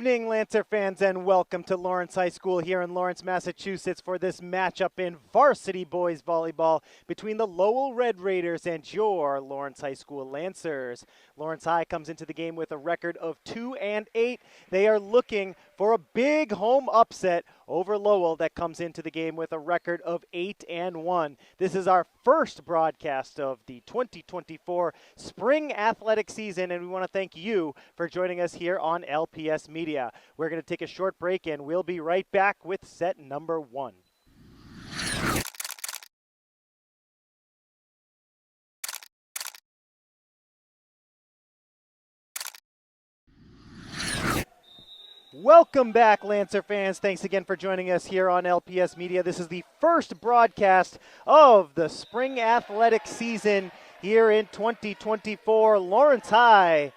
evening, Lancer fans, and welcome to Lawrence High School here in Lawrence, Massachusetts for this matchup in varsity boys volleyball between the Lowell Red Raiders and your Lawrence High School Lancers. Lawrence High comes into the game with a record of 2-8. They are looking for a big home upset over Lowell that comes into the game with a record of 8-1. This is our first broadcast of the 2024 spring athletic season, and we want to thank you for joining us here on LPS Media. We're going to take a short break, and we'll be right back with set number 1. Welcome back, Lancer fans. Thanks again for joining us here on LPS Media. This is the first broadcast of the spring athletic season here in 2024. Lawrence High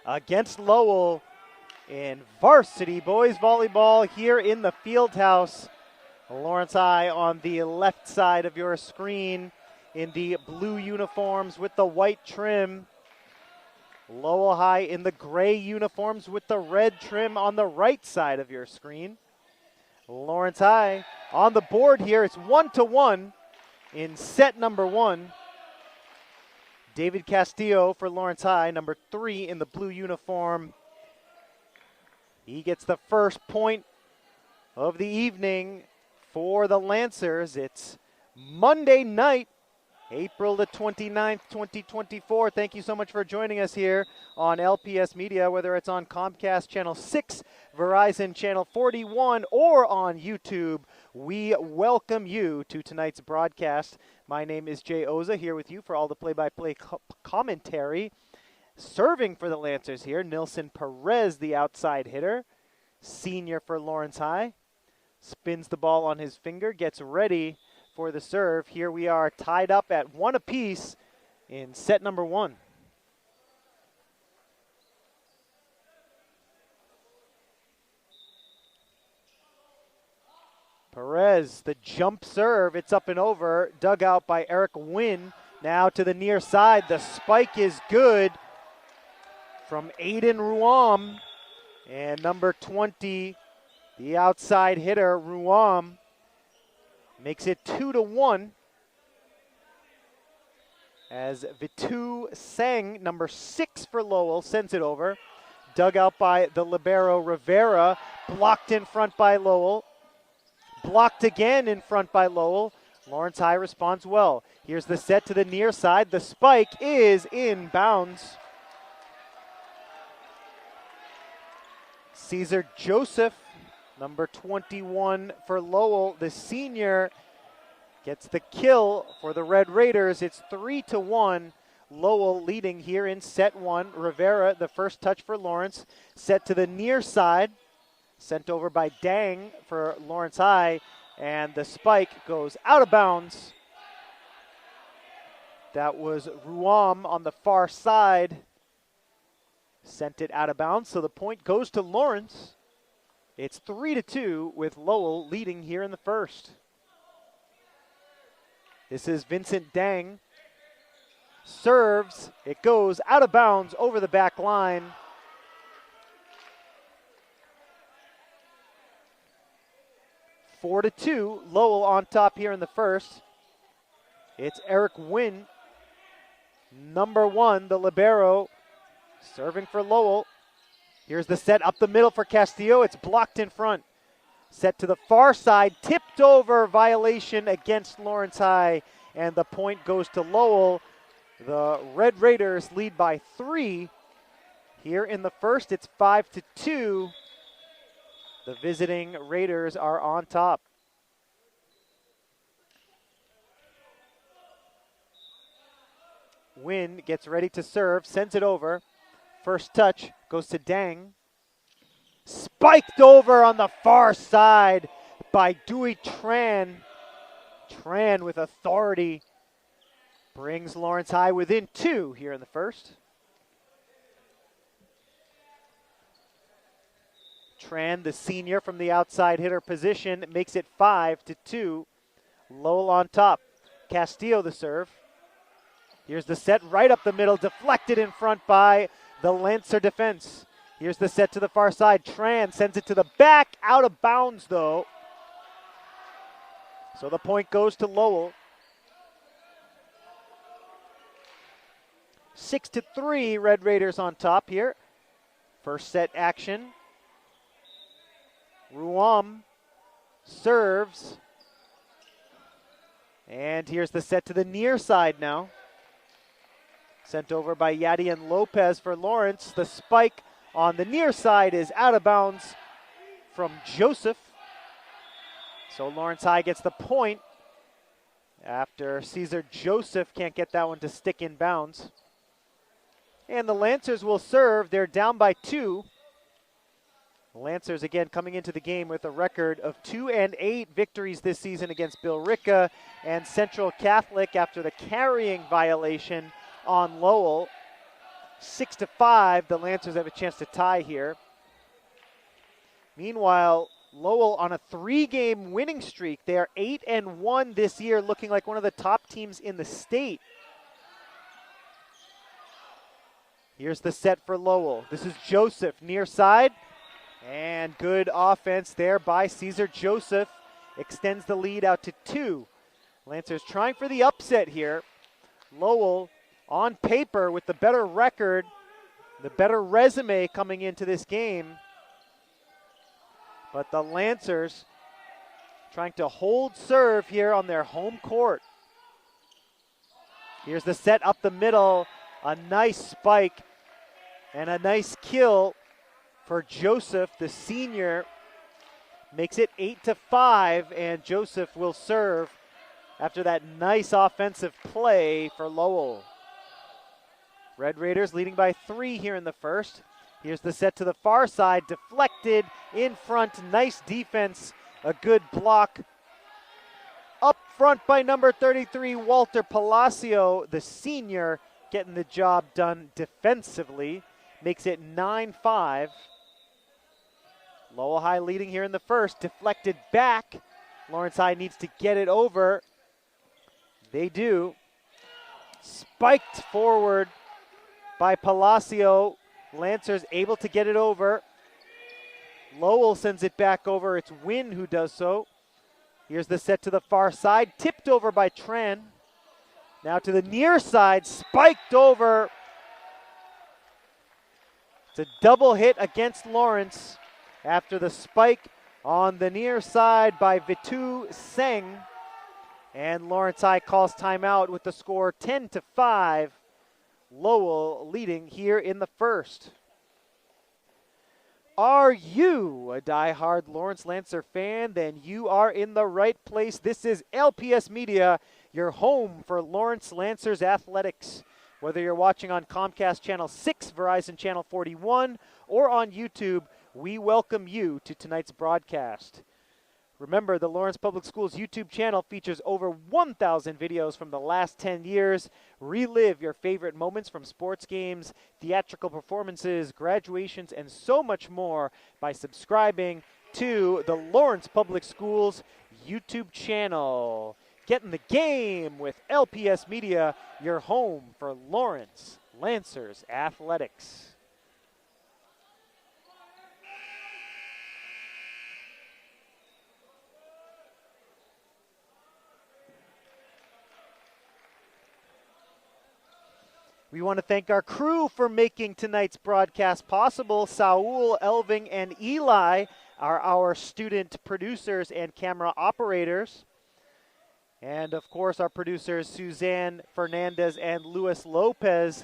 against Lowell in varsity boys volleyball here in the field house. Lawrence High on the left side of your screen in the blue uniforms with the white trim. Lowell High in the gray uniforms with the red trim on the right side of your screen. Lawrence High on the board here. It's 1-1 in set number 1. David Castillo for Lawrence High, number 3 in the blue uniform. He gets the first point of the evening for the Lancers. It's Monday night, April the 29th, 2024. Thank you so much for joining us here on LPS Media, whether it's on Comcast Channel 6, Verizon Channel 41, or on YouTube. We welcome you to tonight's broadcast. My name is Jay Oza, here with you for all the play-by-play commentary. Serving for the Lancers here, Nilson Perez, the outside hitter, senior for Lawrence High. Spins the ball on his finger, gets ready for the serve. Here we are tied up at 1 apiece in set number 1. Perez, the jump serve, it's up and over, dug out by Eric Wynn. Now to the near side, the spike is good from Aiden Ruam. And number 20, the outside hitter, Ruam, makes it 2-1 as Vitu Sang, number 6 for Lowell, sends it over. Dug out by the libero Rivera, blocked in front by Lowell. Blocked again in front by Lowell. Lawrence High responds well. Here's the set to the near side. The spike is in bounds. Caesar Joseph, number 21 for Lowell, the senior, gets the kill for the Red Raiders. It's 3-1. Lowell leading here in set 1. Rivera, the first touch for Lawrence. Set to the near side. Sent over by Dang for Lawrence High. And the spike goes out of bounds. That was Ruam on the far side. Sent it out of bounds, so the point goes to Lawrence. It's 3-2 with Lowell leading here in the first. This is Vincent Dang. Serves. It goes out of bounds over the back line. Four to 2. Lowell on top here in the first. It's Eric Wynn, number 1, the libero, serving for Lowell. Here's the set up the middle for Castillo. It's blocked in front. Set to the far side, tipped over, violation against Lawrence High, and the point goes to Lowell. The Red Raiders lead by 3 here in the first. It's 5-2. The visiting Raiders are on top. Wynn gets ready to serve, sends it over. First touch goes to Dang. Spiked over on the far side by Dewey Tran. Tran with authority brings Lawrence High within 2 here in the first. Tran, the senior from the outside hitter position, makes it 5-2. Lowell on top. Castillo the serve. Here's the set right up the middle, deflected in front by the Lancer defense. Here's the set to the far side. Tran sends it to the back, out of bounds though. So the point goes to Lowell. 6-3, Red Raiders on top here. First set action. Ruam serves. And here's the set to the near side now. Sent over by Yadian Lopez for Lawrence. The spike on the near side is out of bounds from Joseph. So Lawrence High gets the point after Cesar Joseph can't get that one to stick in bounds. And the Lancers will serve. They're down by 2. The Lancers again coming into the game with a record of 2-8 victories this season against Billerica and Central Catholic after the carrying violation on Lowell. 6-5, the Lancers have a chance to tie here. Meanwhile, Lowell on a 3-game winning streak. They are 8-1 this year, looking like one of the top teams in the state. Here's the set for Lowell. This is Joseph near side. And good offense there by Cesar Joseph. Extends the lead out to 2. Lancers trying for the upset here. Lowell on paper with the better record, the better resume coming into this game. But the Lancers trying to hold serve here on their home court. Here's the set up the middle. A nice spike and a nice kill for Joseph, the senior. Makes it 8-5, and Joseph will serve after that nice offensive play for Lowell. Red Raiders leading by 3 here in the first. Here's the set to the far side, deflected in front, nice defense, a good block. Up front by number 33, Walter Palacio, the senior, getting the job done defensively. Makes it 9-5. Lowell High leading here in the first, deflected back. Lawrence High needs to get it over. They do. Spiked forward by Palacio. Lancers able to get it over. Lowell sends it back over. It's Wynn who does so. Here's the set to the far side, tipped over by Tran. Now to the near side, spiked over. It's a double hit against Lawrence after the spike on the near side by Vitu Seng. And Lawrence High calls timeout with the score 10-5. Lowell leading here in the first. Are you a diehard Lawrence Lancer fan? Then you are in the right place. This is LPS Media, your home for Lawrence Lancers athletics. Whether you're watching on Comcast Channel 6, Verizon Channel 41, or on YouTube, we welcome you to tonight's broadcast. Remember, the Lawrence Public Schools YouTube channel features over 1,000 videos from the last 10 years. Relive your favorite moments from sports games, theatrical performances, graduations, and so much more by subscribing to the Lawrence Public Schools YouTube channel. Get in the game with LPS Media, your home for Lawrence Lancers athletics. We want to thank our crew for making tonight's broadcast possible. Saul, Elving, and Eli are our student producers and camera operators. And of course, our producers, Suzanne Fernandez and Luis Lopez.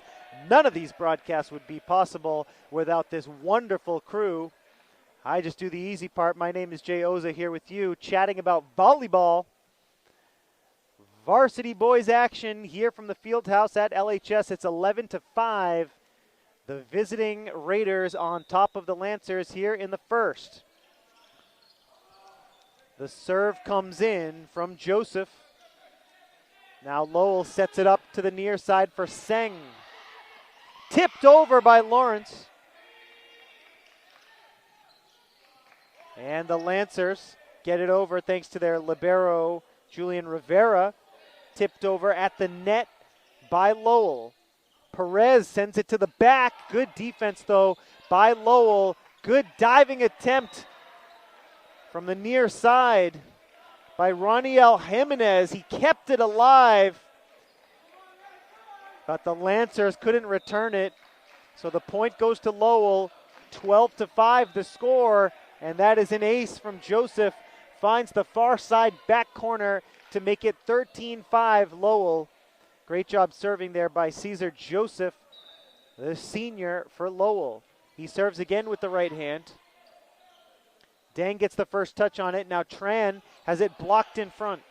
None of these broadcasts would be possible without this wonderful crew. I just do the easy part. My name is Jay Oza here with you, chatting about volleyball. Varsity boys action here from the field house at LHS. It's 11-5. The visiting Raiders on top of the Lancers here in the first. The serve comes in from Joseph. Now Lowell sets it up to the near side for Seng. Tipped over by Lawrence. And the Lancers get it over thanks to their libero, Julian Rivera. Tipped over at the net by Lowell. Perez sends it to the back. Good defense, though, by Lowell. Good diving attempt from the near side by Roniel Jimenez. He kept it alive, but the Lancers couldn't return it. So the point goes to Lowell, 12-5 the score, and that is an ace from Joseph. Finds the far side back corner to make it 13-5 Lowell. Great job serving there by Cesar Joseph, the senior for Lowell. He serves again with the right hand. Dang gets the first touch on it. Now Tran has it blocked in front.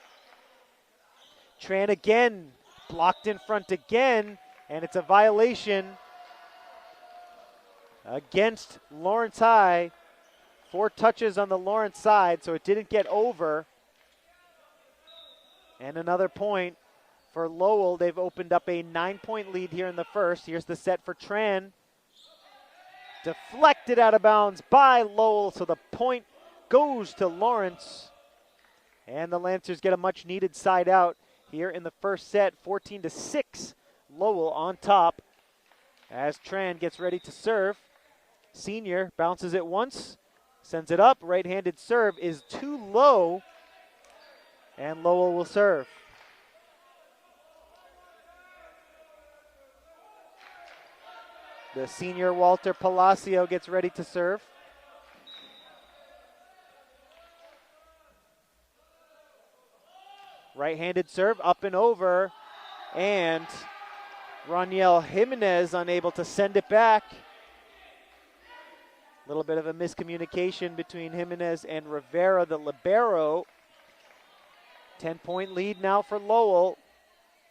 Tran again, blocked in front again, and it's a violation against Lawrence High. 4 touches on the Lawrence side, so it didn't get over. And another point for Lowell. They've opened up a 9-point lead here in the first. Here's the set for Tran. Deflected out of bounds by Lowell, so the point goes to Lawrence. And the Lancers get a much needed side out here in the first set. 14-6, Lowell on top as Tran gets ready to serve. Senior bounces it once, sends it up. Right-handed serve is too low, and Lowell will serve. The senior Walter Palacio gets ready to serve. Right-handed serve, up and over, and Roniel Jimenez unable to send it back. A little bit of a miscommunication between Jimenez and Rivera, the libero. 10-point lead now for Lowell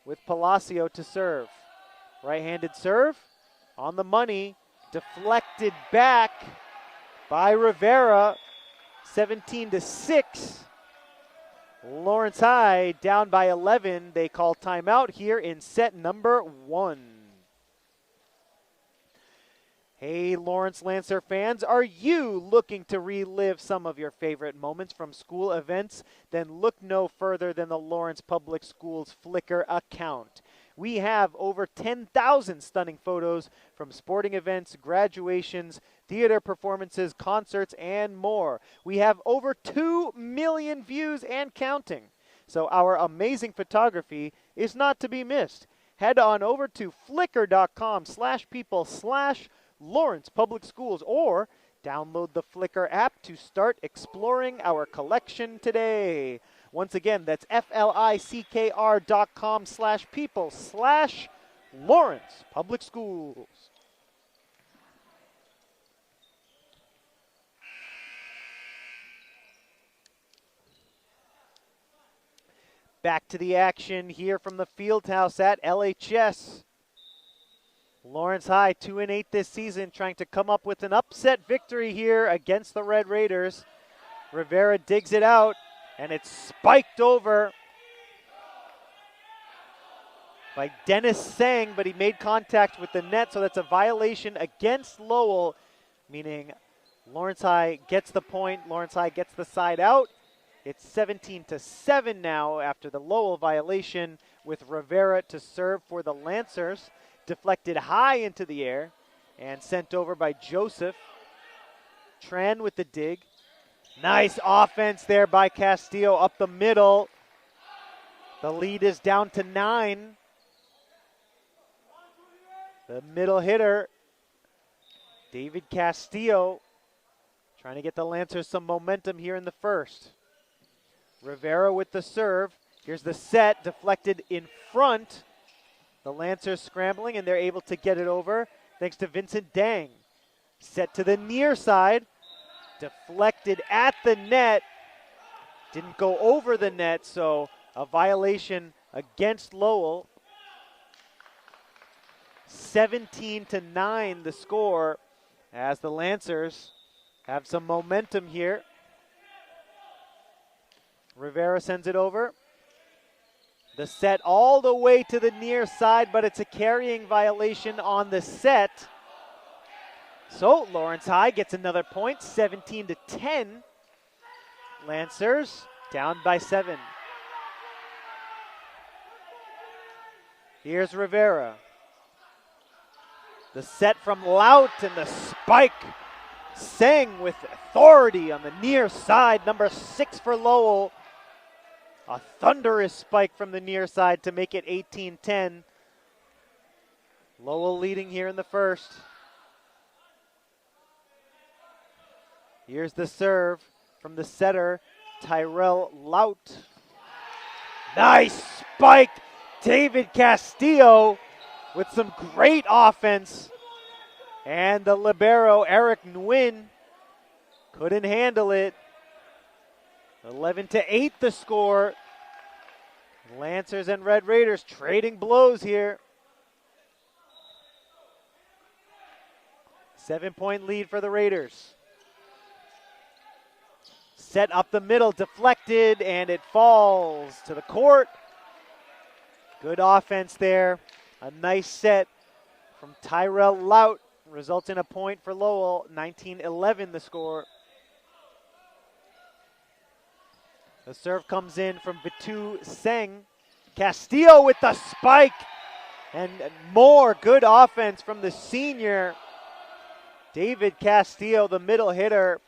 with Palacio to serve. Right-handed serve on the money, deflected back by Rivera. 17-6. Lawrence High down by 11. They call timeout here in set number 1. Hey, Lawrence Lancer fans, are you looking to relive some of your favorite moments from school events? Then look no further than the Lawrence Public Schools Flickr account. We have over 10,000 stunning photos from sporting events, graduations, theater performances, concerts, and more. We have over 2 million views and counting. So our amazing photography is not to be missed. Head on over to flickr.com/people/Lawrence Public Schools or download the Flickr app to start exploring our collection today. Once again, that's flickr.com/people/Lawrence Public Schools. Back to the action here from the Fieldhouse at LHS. Lawrence High 2-8 this season, trying to come up with an upset victory here against the Red Raiders. Rivera digs it out, and it's spiked over by Dennis Sang, but he made contact with the net, so that's a violation against Lowell, meaning Lawrence High gets the point. Lawrence High gets the side out. It's 17-7 now after the Lowell violation, with Rivera to serve for the Lancers. Deflected high into the air and sent over by Joseph. Tran with the dig. Nice offense there by Castillo up the middle. The lead is down to 9. The middle hitter, David Castillo, trying to get the Lancers some momentum here in the first. Rivera with the serve. Here's the set, deflected in front. The Lancers scrambling, and they're able to get it over thanks to Vincent Dang. Set to the near side, deflected at the net. Didn't go over the net, so a violation against Lowell. 17-9 the score as the Lancers have some momentum here. Rivera sends it over. The set all the way to the near side, but it's a carrying violation on the set. So Lawrence High gets another point, 17-10. Lancers down by 7. Here's Rivera. The set from Lout and the spike. Seng with authority on the near side. Number 6 for Lowell. A thunderous spike from the near side to make it 18-10. Lowell leading here in the first. Here's the serve from the setter, Tyrell Lout. Nice spike. David Castillo with some great offense. And the libero, Eric Nguyen, couldn't handle it. 11-8 the score. Lancers and Red Raiders trading blows here. 7-point lead for the Raiders. Set up the middle, deflected, and it falls to the court. Good offense there. A nice set from Tyrell Lout results in a point for Lowell. 19-11 the score. The serve comes in from Vitu Seng. Castillo with the spike. And more good offense from the senior. David Castillo, the middle hitter.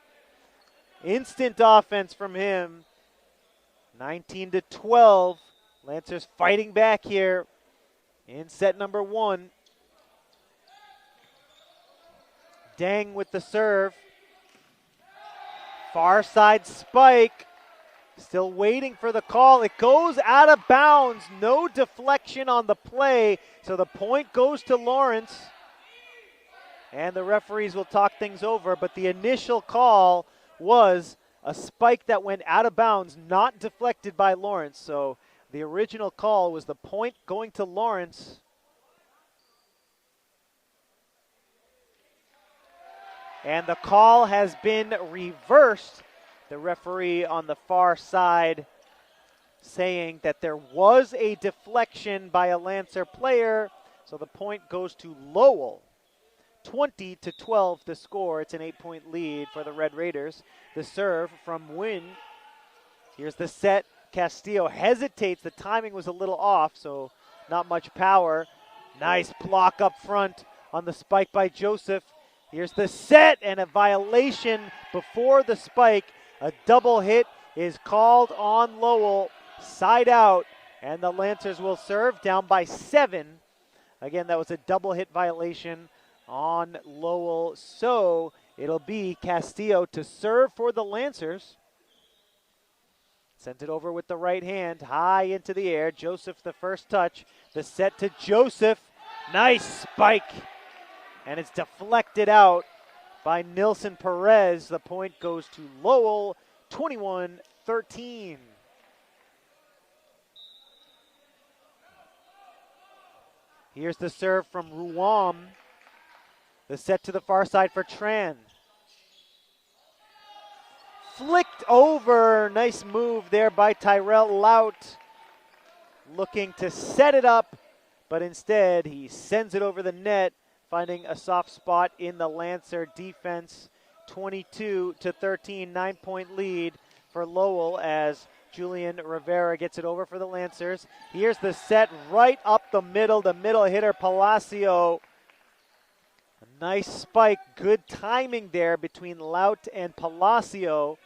Instant offense from him. 19-12. Lancers fighting back here in set number 1. Deng with the serve. Far side spike. Still waiting for the call. It goes out of bounds. No deflection on the play. So the point goes to Lawrence. And the referees will talk things over. But the initial call was a spike that went out of bounds, not deflected by Lawrence. So the original call was the point going to Lawrence. And the call has been reversed. The referee on the far side saying that there was a deflection by a Lancer player. So the point goes to Lowell. 20-12 the score. It's an 8-point lead for the Red Raiders. The serve from Nguyen. Here's the set. Castillo hesitates. The timing was a little off, so not much power. Nice block up front on the spike by Joseph. Here's the set and a violation before the spike. A double hit is called on Lowell. Side out, and the Lancers will serve down by 7. Again, that was a double hit violation on Lowell. So it'll be Castillo to serve for the Lancers. Sent it over with the right hand, high into the air. Joseph the first touch. The set to Joseph. Nice spike. And it's deflected out by Nilson Perez. The point goes to Lowell, 21-13. Here's the serve from Ruam. The set to the far side for Tran. Flicked over. Nice move there by Tyrell Lout. Looking to set it up, but instead he sends it over the net, finding a soft spot in the Lancer defense. 22-13, 9-point lead for Lowell as Julian Rivera gets it over for the Lancers. Here's the set right up the middle hitter Palacio. A nice spike, good timing there between Lout and Palacio.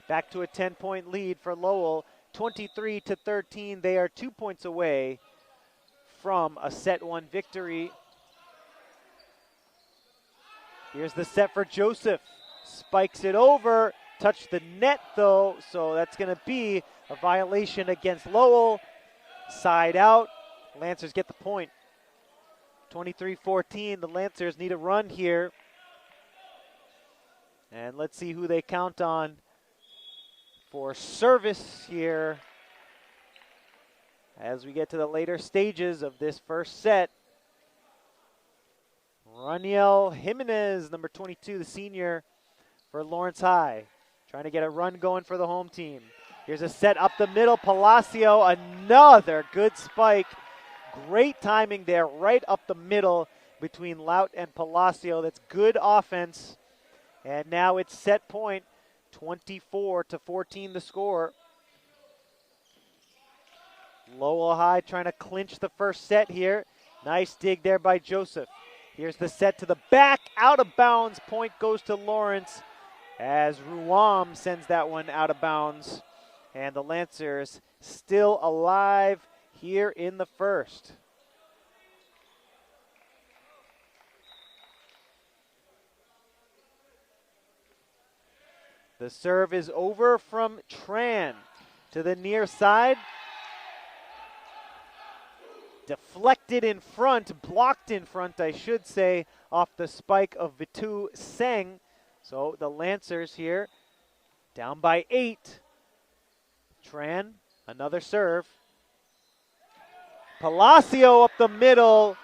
Back to a 10-point lead for Lowell. 23-13, they are 2 points away from a set 1 victory. Here's the set for Joseph. Spikes it over. Touched the net though, so that's going to be a violation against Lowell. Side out. Lancers get the point. 23-14. The Lancers need a run here. And let's see who they count on for service here as we get to the later stages of this first set. Raniel Jimenez, number 22, the senior for Lawrence High. Trying to get a run going for the home team. Here's a set up the middle. Palacio, another good spike. Great timing there, right up the middle between Lout and Palacio. That's good offense. And now it's set point. 24-14 the score. Lowell High trying to clinch the first set here. Nice dig there by Joseph. Here's the set to the back, out of bounds. Point goes to Lawrence as Ruam sends that one out of bounds. And the Lancers still alive here in the first. The serve is over from Tran to the near side. Deflected in front, blocked in front, I should say, off the spike of Vitu Seng. So the Lancers here down by 8. Tran, another serve. Palacio up the middle.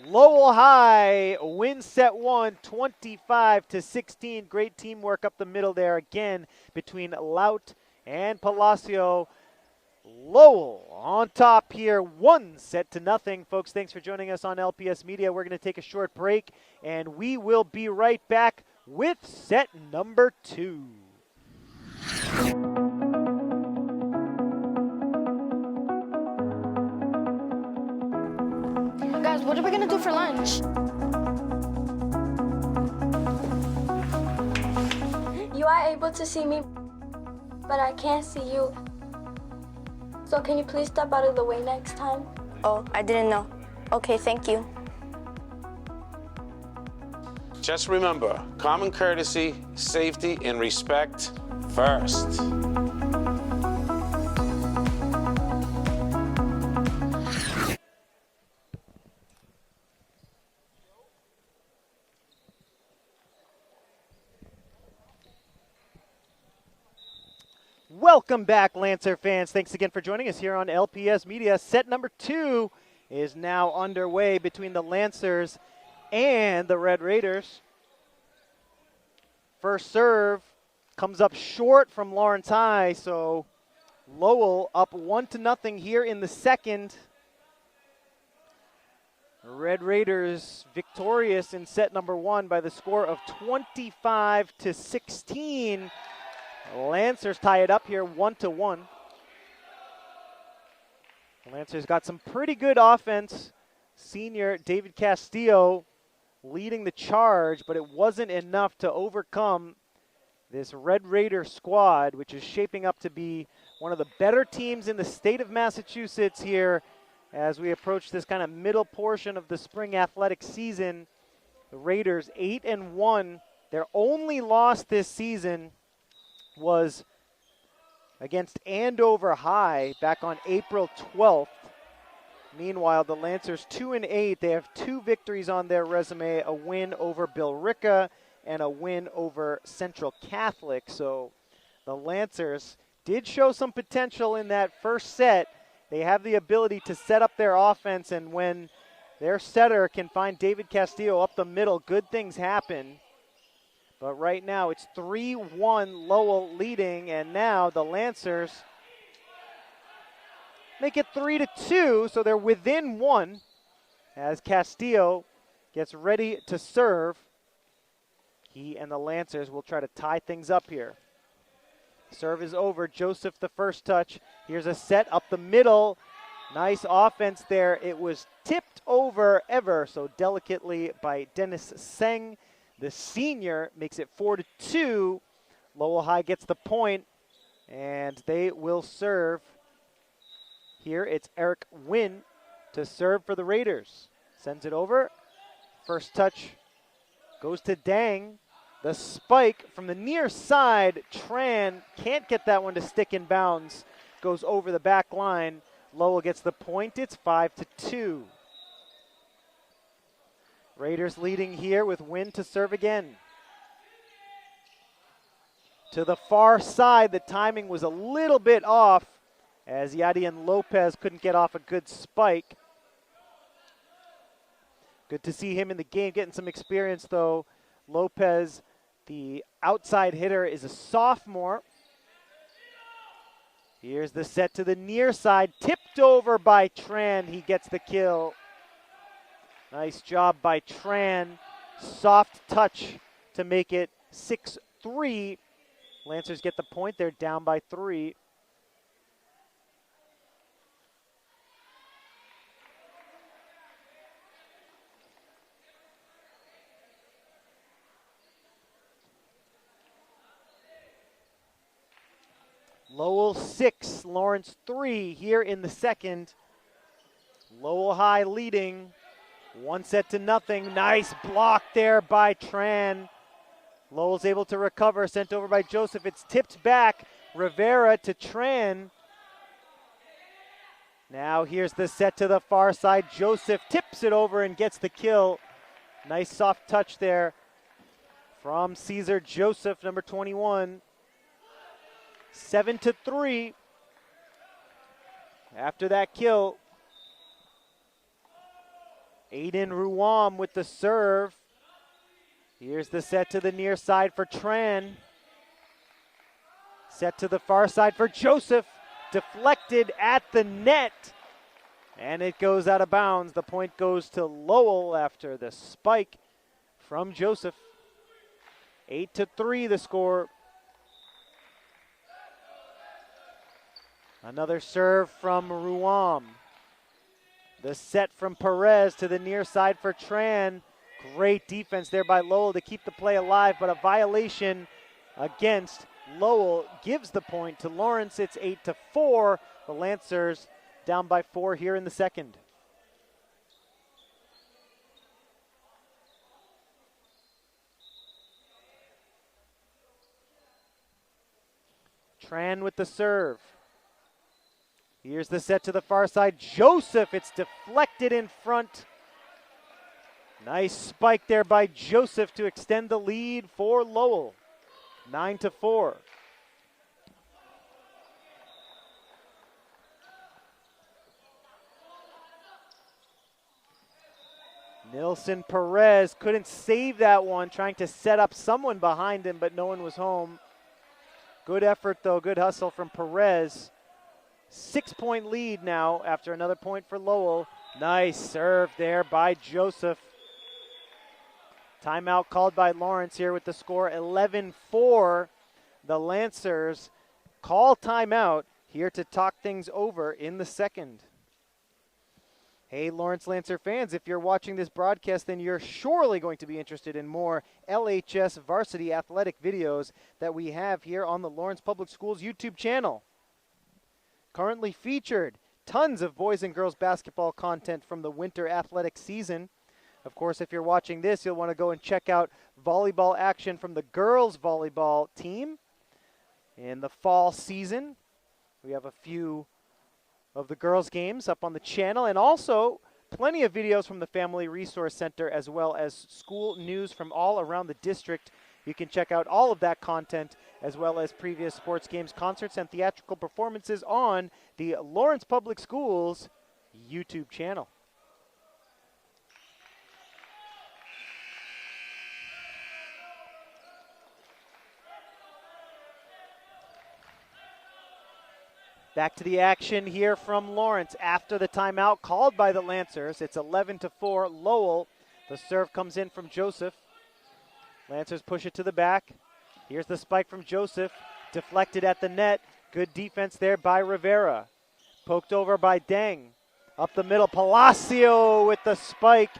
Lowell High wins set 1, 25-16. Great teamwork up the middle there again between Laut and Palacio. Lowell on top here, 1-0. Folks, thanks for joining us on LPS Media. We're going to take a short break, and we will be right back with set number 2. Guys, what are we gonna do for lunch? You are able to see me, but I can't see you. So can you please step out of the way next time? Oh, I didn't know. Okay, thank you. Just remember, common courtesy, safety, and respect first. Welcome back, Lancer fans. Thanks again for joining us here on LPS Media. Set number 2 is now underway between the Lancers and the Red Raiders. First serve comes up short from Lawrence High, so Lowell up 1-0 here in the second. Red Raiders victorious in set number 1 by the score of 25-16. Lancers tie it up here 1-1. Lancers got some pretty good offense. Senior David Castillo leading the charge, but it wasn't enough to overcome this Red Raider squad, which is shaping up to be one of the better teams in the state of Massachusetts here as we approach this kind of middle portion of the spring athletic season. The Raiders 8-1. Their only loss this season was against Andover High back on April 12th. Meanwhile, the Lancers 2-8. They have 2 victories on their resume, a win over Billerica and a win over Central Catholic. So the Lancers did show some potential in that first set. They have the ability to set up their offense, and when their setter can find David Castillo up the middle, good things happen. But right now it's 3-1 Lowell leading, and now the Lancers make it 3-2, so they're within 1 as Castillo gets ready to serve. He and the Lancers will try to tie things up here. Serve is over. Joseph the first touch. Here's a set up the middle. Nice offense there. It was tipped over ever so delicately by Dennis Seng. The senior makes it 4-2. Lowell High gets the point, and they will serve. Here it's Eric Wynn to serve for the Raiders. Sends it over. First touch goes to Dang. The spike from the near side. Tran can't get that one to stick in bounds. Goes over the back line. Lowell gets the point. It's 5-2. Raiders leading here with Wynn to serve again. To the far side, the timing was a little bit off as Yadian Lopez couldn't get off a good spike. Good to see him in the game, getting some experience though. Lopez, the outside hitter, is a sophomore. Here's the set to the near side, tipped over by Tran. He gets the kill. Nice job by Tran. Soft touch to make it 6-3. Lancers get the point. They're down by 3. Lowell 6, Lawrence 3 here in the second. Lowell High leading, 1-0. Nice block there by Tran. Lowell's able to recover, sent over by Joseph. It's tipped back, Rivera to Tran. Now here's the set to the far side. Joseph tips it over and gets the kill. Nice soft touch there from Cesar Joseph, number 21. 7-3 after that kill. Aiden Ruam with the serve. Here's the set to the near side for Tran. Set to the far side for Joseph. Deflected at the net. And it goes out of bounds. The point goes to Lowell after the spike from Joseph. 8-3 the score. Another serve from Ruam. The set from Perez to the near side for Tran. Great defense there by Lowell to keep the play alive, but a violation against Lowell gives the point to Lawrence. It's 8-4. The Lancers down by 4 here in the second. Tran with the serve. Here's the set to the far side. Joseph, it's deflected in front. Nice spike there by Joseph to extend the lead for Lowell. 9-4. Nilson Perez couldn't save that one, trying to set up someone behind him, but no one was home. Good effort though, good hustle from Perez. 6-point lead now after another point for Lowell. Nice serve there by Joseph. Timeout called by Lawrence here with the score 11-4. The Lancers call timeout here to talk things over in the second. Hey, Lawrence Lancer fans, if you're watching this broadcast, then you're surely going to be interested in more LHS varsity athletic videos that we have here on the Lawrence Public Schools YouTube channel. Currently featured, tons of boys and girls basketball content from the winter athletic season. Of course, if you're watching this, you'll want to go and check out volleyball action from the girls volleyball team in the fall season. We have a few of the girls' games up on the channel, and also plenty of videos from the Family Resource Center, as well as school news from all around the district. You can check out all of that content, as well as previous sports games, concerts, and theatrical performances on the Lawrence Public Schools YouTube channel. Back to the action here from Lawrence after the timeout called by the Lancers. It's 11-4 Lowell. The serve comes in from Joseph. Lancers push it to the back. Here's the spike from Joseph. Deflected at the net. Good defense there by Rivera. Poked over by Deng. Up the middle, Palacio with the spike.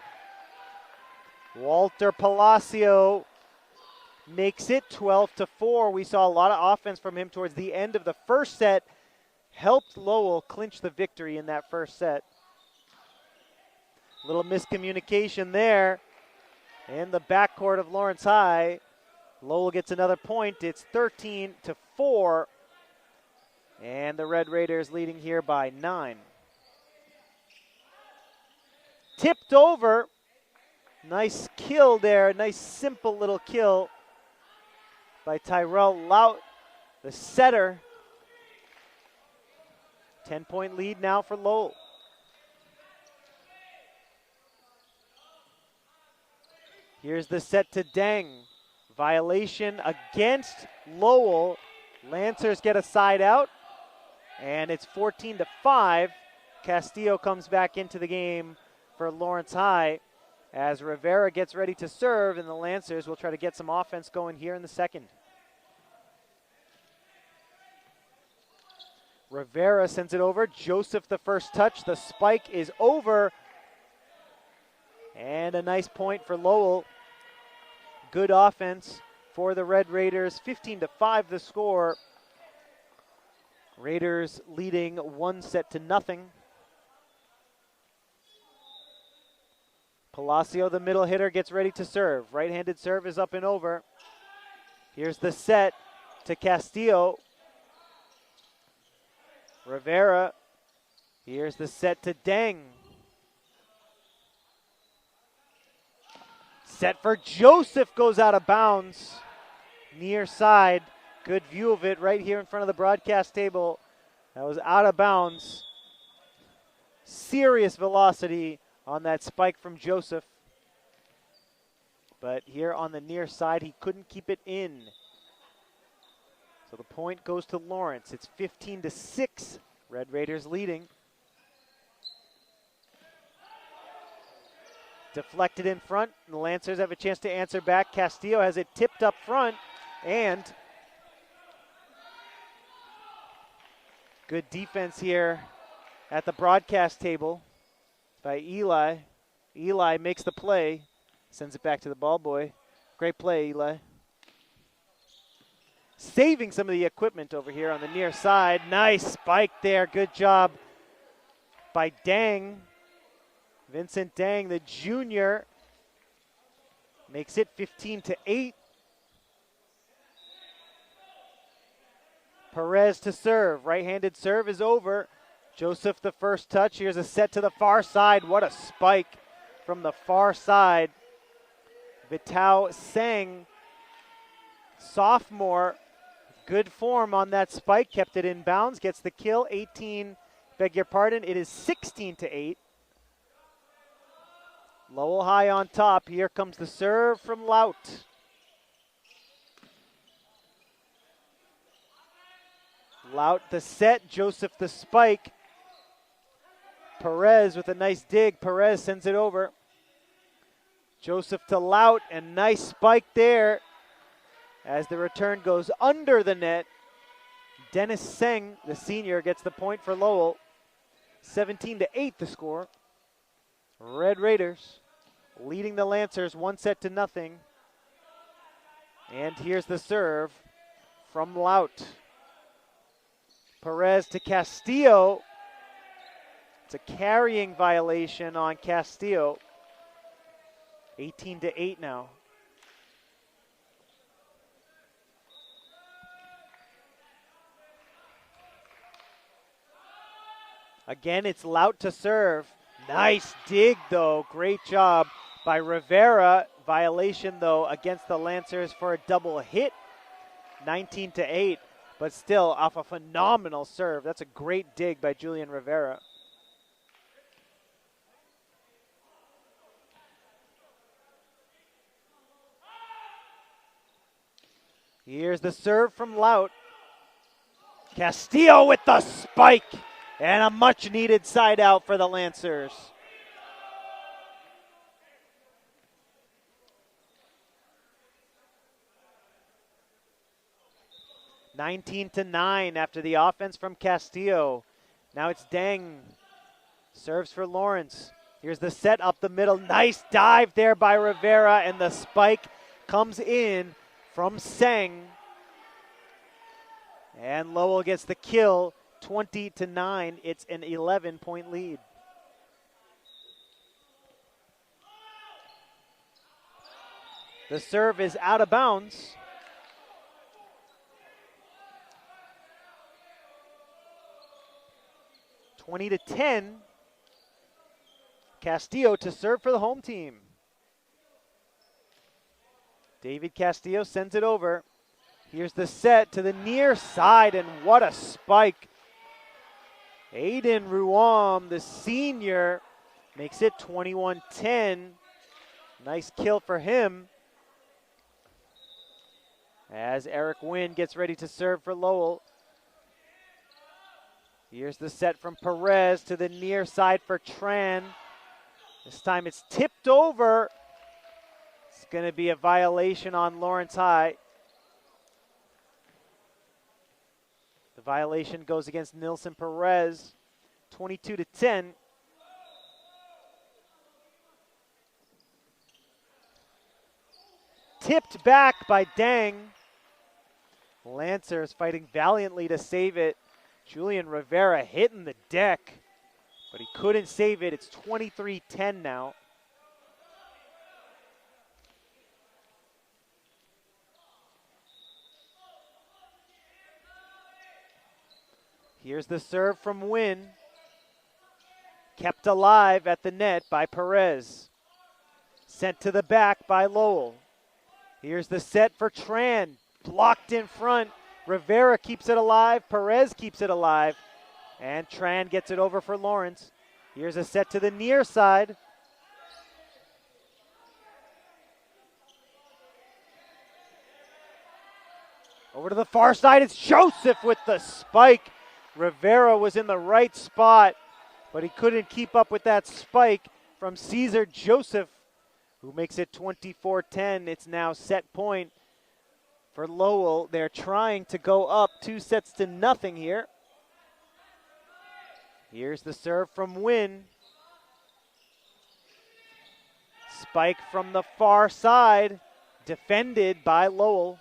Walter Palacio makes it 12-4. We saw a lot of offense from him towards the end of the first set. Helped Lowell clinch the victory in that first set. Little miscommunication there in the backcourt of Lawrence High. Lowell gets another point. It's 13-4. And the Red Raiders leading here by 9. Tipped over. Nice kill there. Nice simple little kill by Tyrell Lout, the setter. 10-point lead now for Lowell. Here's the set to Deng. Violation against Lowell. Lancers get a side out, and it's 14-5. Castillo comes back into the game for Lawrence High as Rivera gets ready to serve, and the Lancers will try to get some offense going here in the second. Rivera sends it over. Joseph the first touch. The spike is over. And a nice point for Lowell. Good offense for the Red Raiders. 15-5 the score. Raiders leading 1-0. Palacio, the middle hitter, gets ready to serve. Right-handed serve is up and over. Here's the set to Castillo. Rivera. Here's the set to Deng. Set for Joseph, goes out of bounds. Near side. Good view of it right here in front of the broadcast table. That was out of bounds. Serious velocity on that spike from Joseph. But here on the near side, he couldn't keep it in. So the point goes to Lawrence. It's 15-6. Red Raiders leading. Deflected in front. And the Lancers have a chance to answer back. Castillo has it tipped up front. And good defense here at the broadcast table by Eli. Eli makes the play. Sends it back to the ball boy. Great play, Eli. Saving some of the equipment over here on the near side. Nice spike there. Good job by Deng. Vincent Deng, the junior, makes it 15-8. Perez to serve. Right-handed serve is over. Joseph the first touch. Here's a set to the far side. What a spike from the far side. Vitao Sang, sophomore, good form on that spike. Kept it in bounds. Gets the kill. 18, beg your pardon. It is 16-8. Lowell high on top. Here comes the serve from Lout. Lout the set. Joseph the spike. Perez with a nice dig. Perez sends it over. Joseph to Lout, and nice spike there as the return goes under the net. Dennis Seng, the senior, gets the point for Lowell. 17-8 the score. Red Raiders leading the Lancers 1-0. And here's the serve from Lout. Perez to Castillo. It's a carrying violation on Castillo. 18-8 now. Again, it's Lout to serve. Nice dig, though. Great job by Rivera. Violation, though, against the Lancers for a double hit. 19-8, but still off a phenomenal serve. That's a great dig by Julian Rivera. Here's the serve from Lout. Castillo with the spike. And a much-needed side out for the Lancers. – 19-9 after the offense from Castillo. Now it's Deng. Serves for Lawrence. Here's the set up the middle. Nice dive there by Rivera, and the spike comes in from Seng. And Lowell gets the kill. 20-9. It's an 11-point lead. The serve is out of bounds. – 20-10. Castillo to serve for the home team. David Castillo sends it over. Here's the set to the near side, and what a spike. Aiden Ruam, the senior, makes it 21-10. Nice kill for him. As Eric Wynn gets ready to serve for Lowell. Here's the set from Perez to the near side for Tran. This time it's tipped over. It's going to be a violation on Lawrence High. The violation goes against Nilson Perez. 22-10. Tipped back by Deng. Lancers fighting valiantly to save it. Julian Rivera hitting the deck, but he couldn't save it. It's 23-10 now. Here's the serve from Wynn. Kept alive at the net by Perez. Sent to the back by Lowell. Here's the set for Tran. Blocked in front. Rivera keeps it alive. Perez keeps it alive. And Tran gets it over for Lawrence. Here's a set to the near side. Over to the far side. It's Joseph with the spike. Rivera was in the right spot, but he couldn't keep up with that spike from Cesar Joseph, who makes it 24-10. It's now set point for Lowell. They're trying to go up 2-0 here. Here's the serve from Wynn. Spike from the far side, defended by Lowell.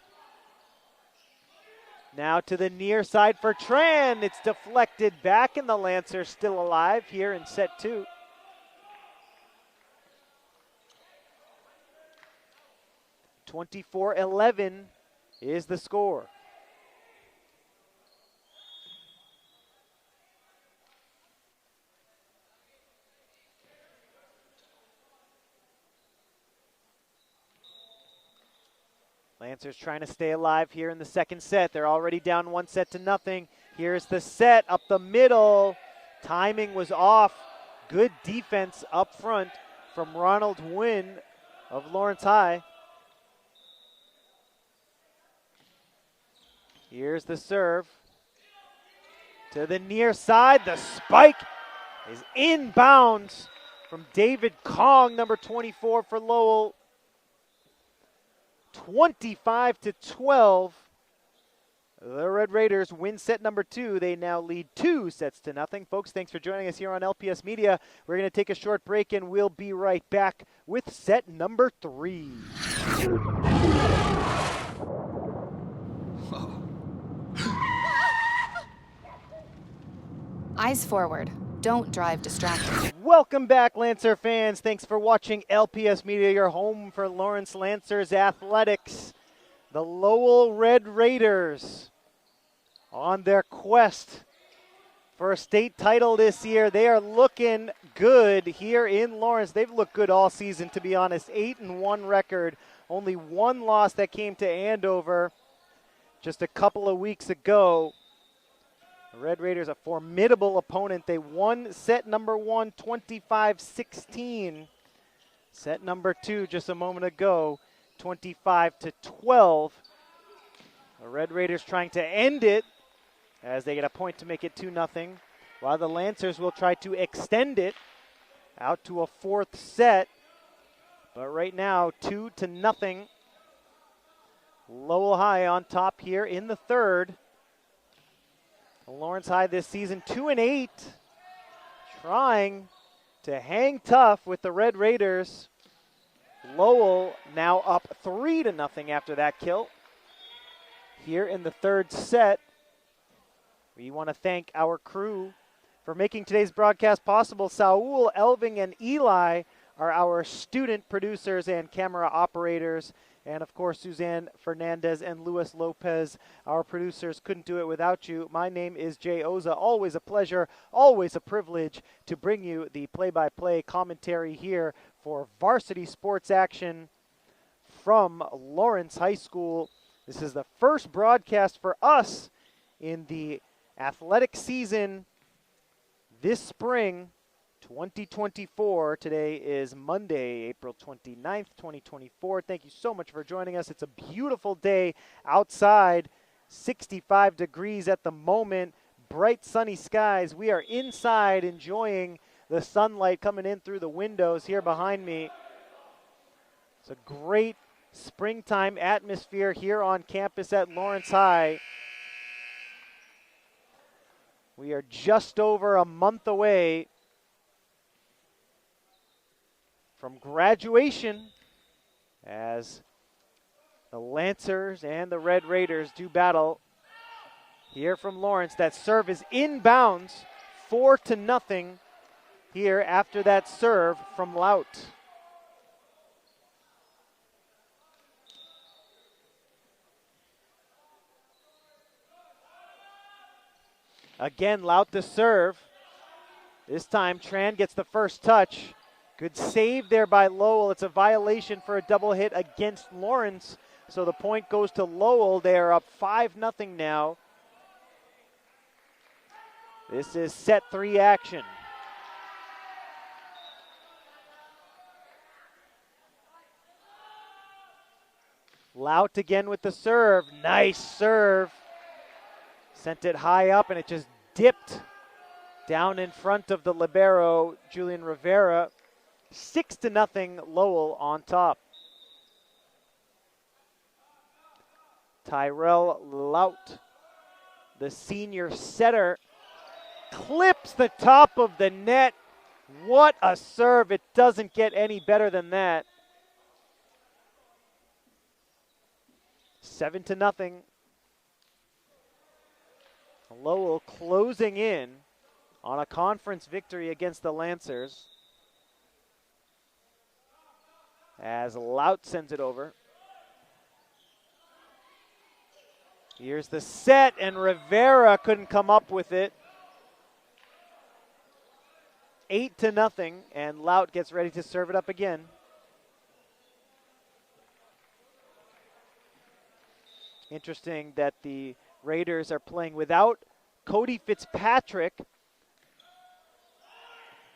Now to the near side for Tran. It's deflected back, and the Lancers still alive here in set 2. (24-11) is the score. Lancers trying to stay alive here in the second set. They're already down 1-0. Here's the set up the middle. Timing was off. Good defense up front from Ronald Wynn of Lawrence High. Here's the serve. To the near side. The spike is inbounds from David Kong, number 24 for Lowell. 25-12. The Red Raiders win set number 2. They now lead 2-0. Folks, thanks for joining us here on LPS Media. We're going to take a short break, and we'll be right back with set number 3. Eyes forward. Don't drive distracted. Welcome back, Lancer fans. Thanks for watching LPS Media, your home for Lawrence Lancers athletics. The Lowell Red Raiders on their quest for a state title this year. They are looking good here in Lawrence. They've looked good all season, to be honest. 8-1 record. Only one loss that came to Andover just a couple of weeks ago. The Red Raiders, a formidable opponent. They won set number 1, 25-16. Set number 2 just a moment ago, 25-12. The Red Raiders trying to end it as they get a point to make it 2-0, while the Lancers will try to extend it out to a fourth set. But right now, 2-0. Lowell High on top here in the third. Lawrence High this season 2-8, trying to hang tough with the Red Raiders. Lowell now up 3-0 after that kill. Here in the third set, we want to thank our crew for making today's broadcast possible. Saul, Elving, and Eli are our student producers and camera operators. And, of course, Suzanne Fernandez and Luis Lopez, our producers. Couldn't do it without you. My name is Jay Oza. Always a pleasure, always a privilege to bring you the play-by-play commentary here for varsity sports action from Lawrence High School. This is the first broadcast for us in the athletic season this spring, 2024. Today is Monday, April 29th, 2024. Thank you so much for joining us. It's a beautiful day outside, 65 degrees at the moment, bright sunny skies. We are inside enjoying the sunlight coming in through the windows here behind me. It's a great springtime atmosphere here on campus at Lawrence High. We are just over a month away from graduation as the Lancers and the Red Raiders do battle here from Lawrence. That serve is inbounds, 4-0 here after that serve from Lout. Again, Lout to serve. This time Tran gets the first touch. Good save there by Lowell. It's a violation for a double hit against Lawrence. So the point goes to Lowell. They are up 5-0 now. This is set 3 action. Lout again with the serve. Nice serve. Sent it high up and it just dipped down in front of the libero, Julian Rivera. 6-0 Lowell on top. Tyrell Lout, the senior setter, clips the top of the net. What a serve. It doesn't get any better than that. 7-0. Lowell closing in on a conference victory against the Lancers. As Lout sends it over. Here's the set, and Rivera couldn't come up with it. 8-0, and Lout gets ready to serve it up again. Interesting that the Raiders are playing without Cody Fitzpatrick,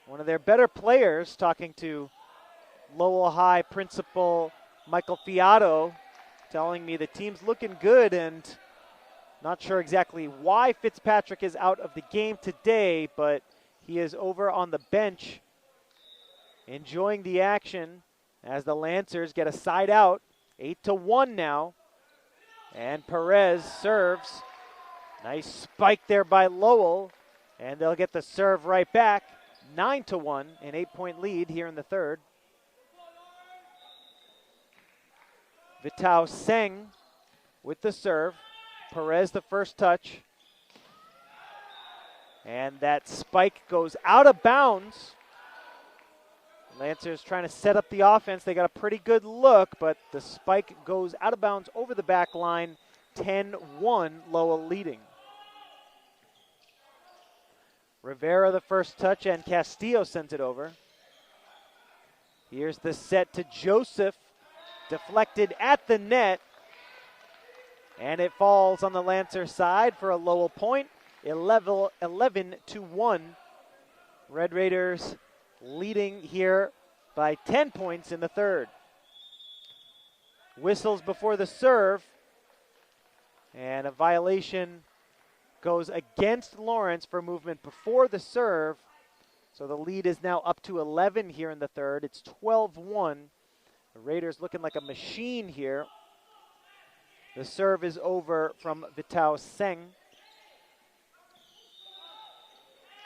one of their better players, talking to Lowell High principal Michael Fiato, telling me the team's looking good and not sure exactly why Fitzpatrick is out of the game today, but he is over on the bench enjoying the action as the Lancers get a side out. 8-1 now. And Perez serves. Nice spike there by Lowell. And they'll get the serve right back. 9-1, an 8-point lead here in the third. Vitao Seng with the serve. Perez the first touch. And that spike goes out of bounds. Lancers trying to set up the offense. They got a pretty good look, but the spike goes out of bounds over the back line. 10-1, Lowell leading. Rivera the first touch, and Castillo sends it over. Here's the set to Joseph. Deflected at the net. And it falls on the Lancer side for a Lowell point. 11-1. Red Raiders leading here by 10 points in the third. Whistles before the serve. And a violation goes against Lawrence for movement before the serve. So the lead is now up to 11 here in the third. It's 12-1. The Raiders looking like a machine here. The serve is over from Vitao Seng.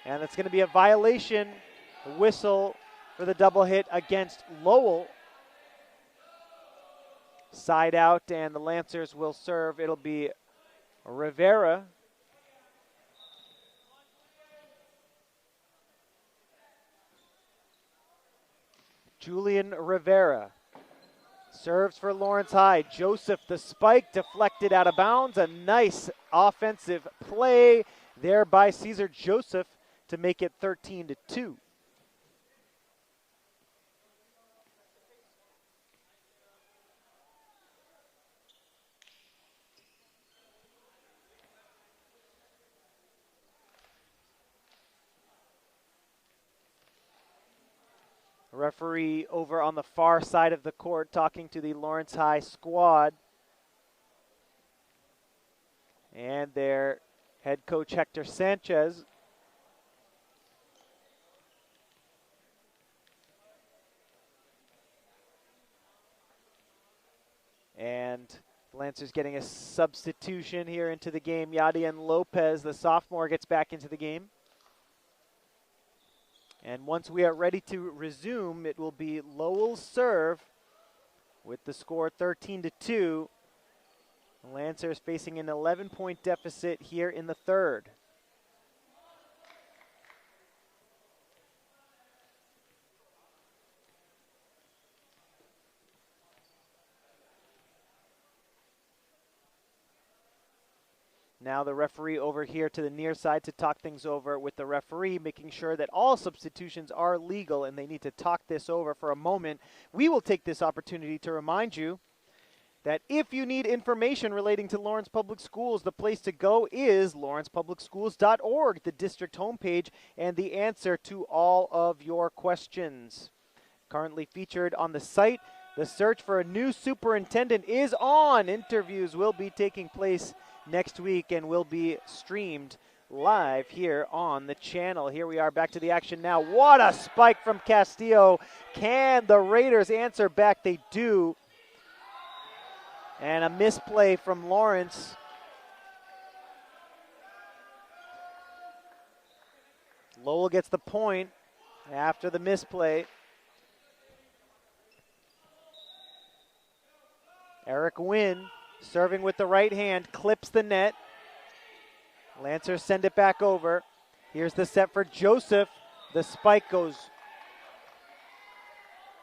And it's going to be a violation. The whistle for the double hit against Lowell. Side out, and the Lancers will serve. It'll be Rivera. Julian Rivera serves for Lawrence High. Joseph, the spike, deflected out of bounds. A nice offensive play there by Cesar Joseph to make it 13-2. Referee over on the far side of the court talking to the Lawrence High squad. And their head coach Hector Sanchez. And Lancers getting a substitution here into the game. Yadian Lopez, the sophomore, gets back into the game. And once we are ready to resume, it will be Lowell's serve with the score 13-2. Lancers facing an 11-point deficit here in the third. Now the referee over here to the near side to talk things over with the referee, making sure that all substitutions are legal, and they need to talk this over for a moment. We will take this opportunity to remind you that if you need information relating to Lawrence Public Schools, the place to go is lawrencepublicschools.org, the district homepage, and the answer to all of your questions. Currently featured on the site, the search for a new superintendent is on. Interviews will be taking place next week and will be streamed live here on the channel. Here we are back to the action now. What a spike from Castillo. Can the Raiders answer back? They do. And a misplay from Lawrence. Lowell gets the point after the misplay. Eric Wynn serving with the right hand, clips the net. Lancers send it back over. Here's the set for Joseph. The spike goes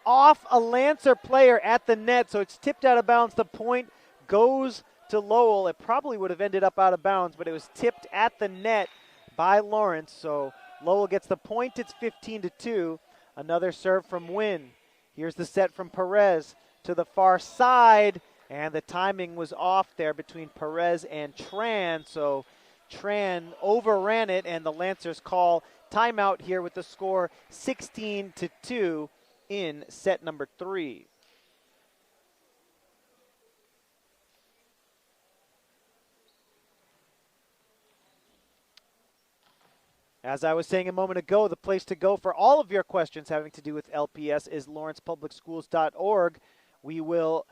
off a Lancer player at the net, so it's tipped out of bounds. The point goes to Lowell. It probably would have ended up out of bounds, but it was tipped at the net by Lawrence, so Lowell gets the point. It's 15-2. Another serve from Wynn. Here's the set from Perez to the far side. And the timing was off there between Perez and Tran, so Tran overran it, and the Lancers call timeout here with the score 16-2 in set number 3. As I was saying a moment ago, the place to go for all of your questions having to do with LPS is lawrencepublicschools.org. We will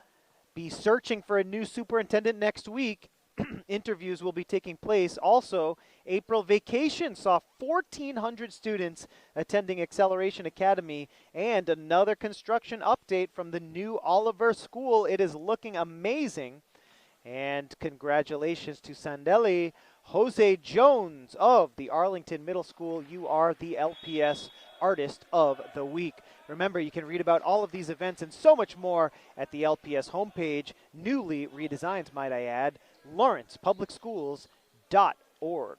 be searching for a new superintendent next week. Interviews will be taking place. Also, April vacation saw 1,400 students attending Acceleration Academy, and another construction update from the new Oliver School. It is looking amazing. And congratulations to Sandelli. Jose Jones of the Arlington Middle School, you are the LPS Artist of the Week. Remember, you can read about all of these events and so much more at the LPS homepage, newly redesigned, might I add, lawrencepublicschools.org.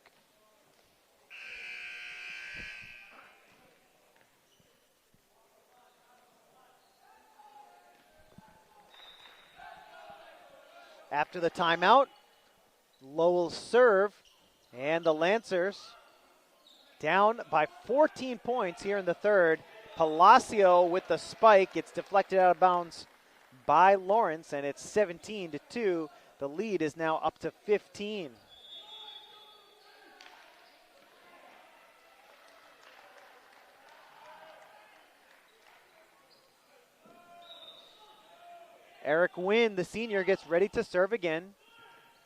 After the timeout, Lowell's serve, and the Lancers down by 14 points here in the third. Palacio with the spike. It's deflected out of bounds by Lawrence, and it's 17-2. The lead is now up to 15. Eric Wynn, the senior, gets ready to serve again.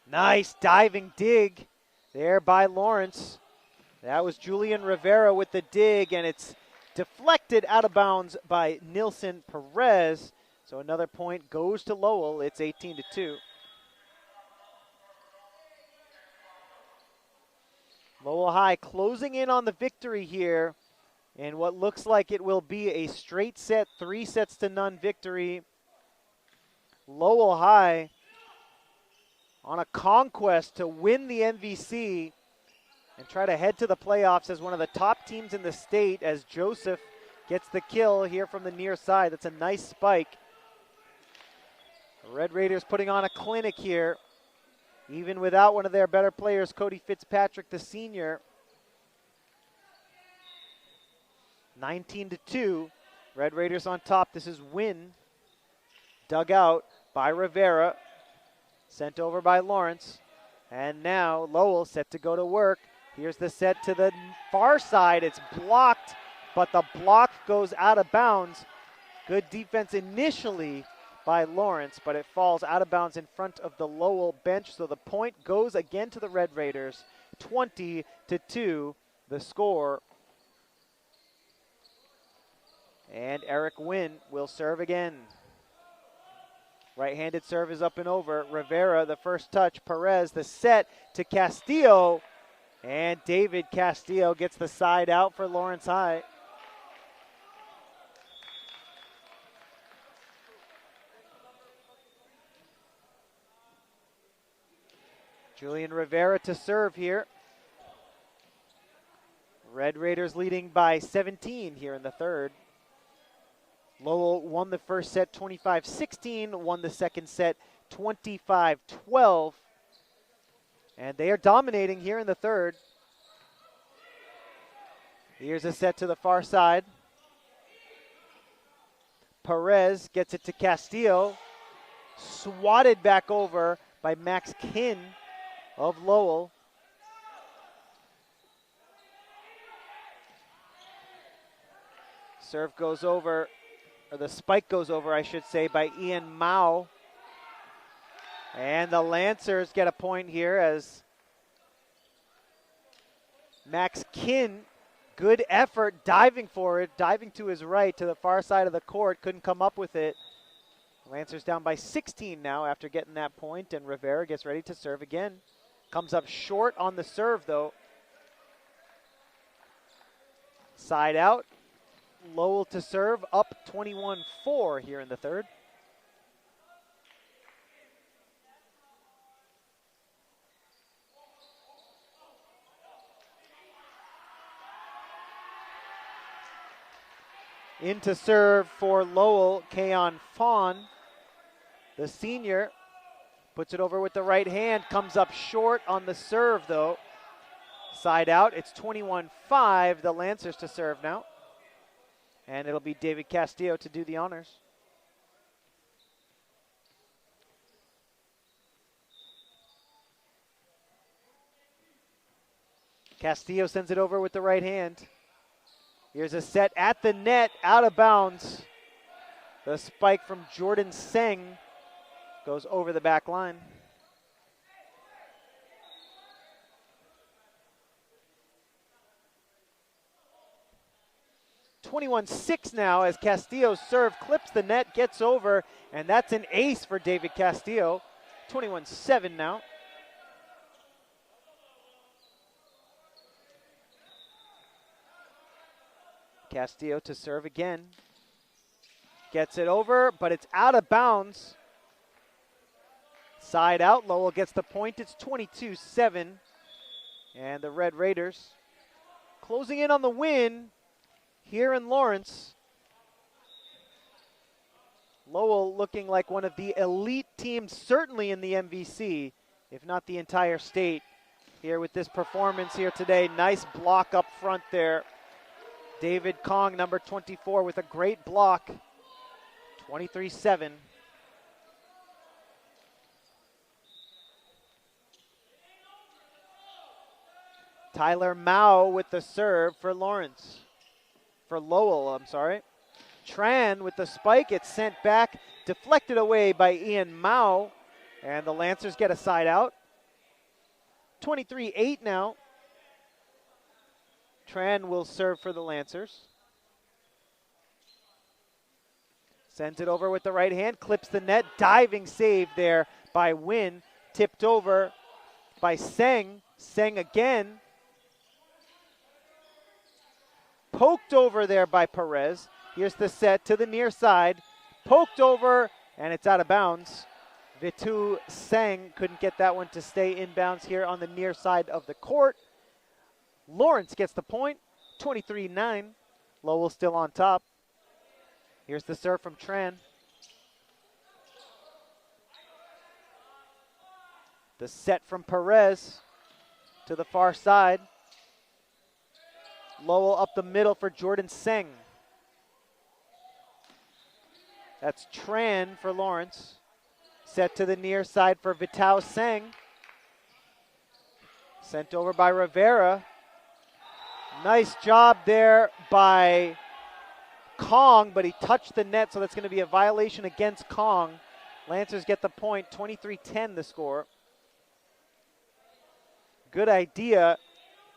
Nice diving dig there by Lawrence. That was Julian Rivera with the dig, and it's deflected out of bounds by Nilson Perez. So another point goes to Lowell. It's 18-2. Lowell High closing in on the victory here in what looks like it will be a straight set, 3-0 victory. Lowell High on a conquest to win the MVC and try to head to the playoffs as one of the top teams in the state, as Joseph gets the kill here from the near side. That's a nice spike. The Red Raiders putting on a clinic here, even without one of their better players, Cody Fitzpatrick, the senior. 19-2, Red Raiders on top. This is Wynn, dug out by Rivera, sent over by Lawrence. And now Lowell set to go to work. Here's the set to the far side. It's blocked, but the block goes out of bounds. Good defense initially by Lawrence, but it falls out of bounds in front of the Lowell bench. So the point goes again to the Red Raiders. 20-2, the score. And Eric Wynn will serve again. Right-handed serve is up and over. Rivera, the first touch. Perez, the set to Castillo. And David Castillo gets the side out for Lawrence High. Julian Rivera to serve here. Red Raiders leading by 17 here in the third. Lowell won the first set 25-16, won the second set 25-12. And they are dominating here in the third. Here's a set to the far side. Perez gets it to Castillo. Swatted back over by Max Kinn of Lowell. Serve goes over, or the spike goes over, I should say, by Ian Mao. And the Lancers get a point here as Max Kinn, good effort, diving for it, diving to his right to the far side of the court, couldn't come up with it. Lancers down by 16 now after getting that point, and Rivera gets ready to serve again. Comes up short on the serve, though. Side out. Lowell to serve, up 21-4 here in the third. In to serve for Lowell, Keon Fawn. The senior puts it over with the right hand, comes up short on the serve though. Side out, it's 21-5, the Lancers to serve now. And it'll be David Castillo to do the honors. Castillo sends it over with the right hand. Here's a set at the net, out of bounds. The spike from Jordan Seng goes over the back line. (21-6) now as Castillo's serve clips the net, gets over, and that's an ace for David Castillo. 21-7 now. Castillo to serve again. Gets it over, but it's out of bounds. Side out, Lowell gets the point. It's 22-7. And the Red Raiders closing in on the win here in Lawrence. Lowell looking like one of the elite teams, certainly in the MVC, if not the entire state, here with this performance here today. Nice block up front there. David Kong, number 24, with a great block. 23-7. Tyler Mao with the serve for Lawrence. For Lowell, I'm sorry. Tran with the spike. It's sent back, deflected away by Ian Mao. And the Lancers get a side out. 23-8 now. Tran will serve for the Lancers. Sends it over with the right hand, clips the net, diving save there by Wynn. Tipped over by Seng. Seng again. Poked over there by Perez. Here's the set to the near side. Poked over, and it's out of bounds. Vitu Seng couldn't get that one to stay in bounds here on the near side of the court. Lawrence gets the point, 23-9. Lowell still on top. Here's the serve from Tran. The set from Perez to the far side. Lowell up the middle for Jordan Seng. That's Tran for Lawrence. Set to the near side for Vitao Seng. Sent over by Rivera. Nice job there by Kong, but he touched the net, so that's going to be a violation against Kong. Lancers get the point, 23-10 the score. Good idea.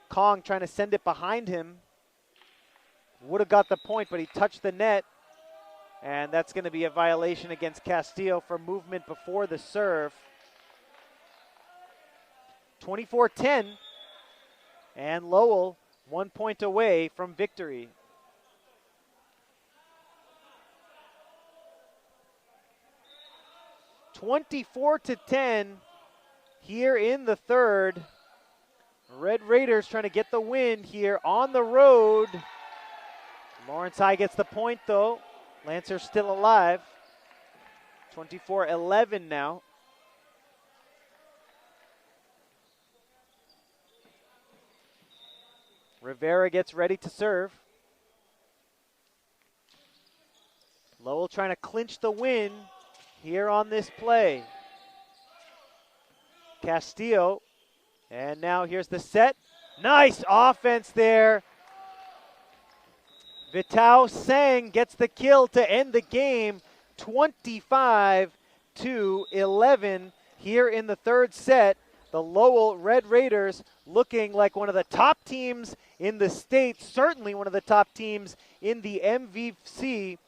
Kong trying to send it behind him. Would have got the point, but he touched the net. And that's going to be a violation against Castillo for movement before the serve. 24-10. And Lowell 1 point away from victory. (24-10) here in the third. Red Raiders trying to get the win here on the road. Lawrence High gets the point though. Lancers still alive. 24-11 now. Rivera gets ready to serve. Lowell trying to clinch the win here on this play. Castillo, and now here's the set. Nice offense there. Vitao Sang gets the kill to end the game. 25-11 here in the third set. The Lowell Red Raiders looking like one of the top teams in the state, certainly one of the top teams in the MVC.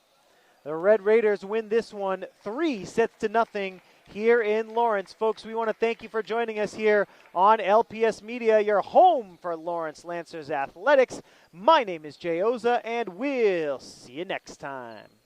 The Red Raiders win this one 3-0 here in Lawrence. Folks, we want to thank you for joining us here on LPS Media, your home for Lawrence Lancers athletics. My name is Jay Oza, and we'll see you next time.